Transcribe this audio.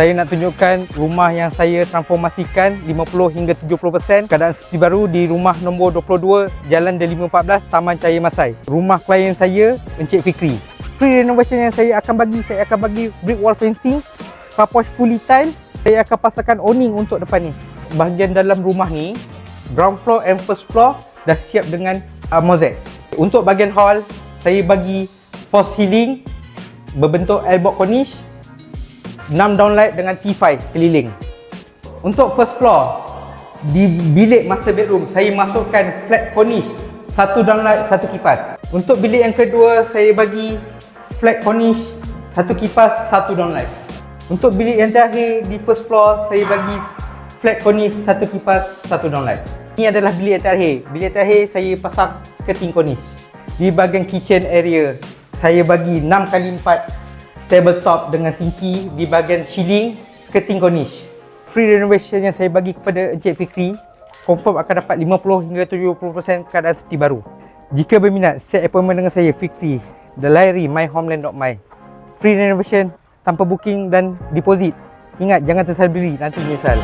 Saya nak tunjukkan rumah yang saya transformasikan 50 hingga 70% keadaan seperti baru di rumah nombor 22 Jalan Delima 14, Taman Cahaya Masai. Rumah klien saya, Encik Fikri. Free renovation yang saya akan bagi brick wall fencing, carport fully tile. Saya akan pasangkan awning untuk depan ni. Bahagian dalam rumah ni, ground floor and first floor dah siap dengan mozaik. Untuk bahagian hall, saya bagi false ceiling berbentuk L-box cornice, 6 downlight dengan T5 keliling. Untuk first floor, di bilik master bedroom, saya masukkan flat cornice, 1 downlight, 1 kipas. Untuk bilik yang kedua, saya bagi flat cornice, 1 kipas, 1 downlight. Untuk bilik yang terakhir di first floor, saya bagi flat cornice, 1 kipas, 1 downlight. Ini adalah bilik yang terakhir. Bilik terakhir saya pasang skirting cornice. Di bahagian kitchen area, saya bagi 6x4 tabletop dengan sinki. Di bahagian ceiling, skirting cornice. Free renovation yang saya bagi kepada Encik Fikri, confirm akan dapat 50 hingga 70% keadaan seperti baru. Jika berminat, set appointment dengan saya, Fikri. Layari myhomeland.my. Free renovation tanpa booking dan deposit. Ingat, jangan tersalah beri, nanti menyesal.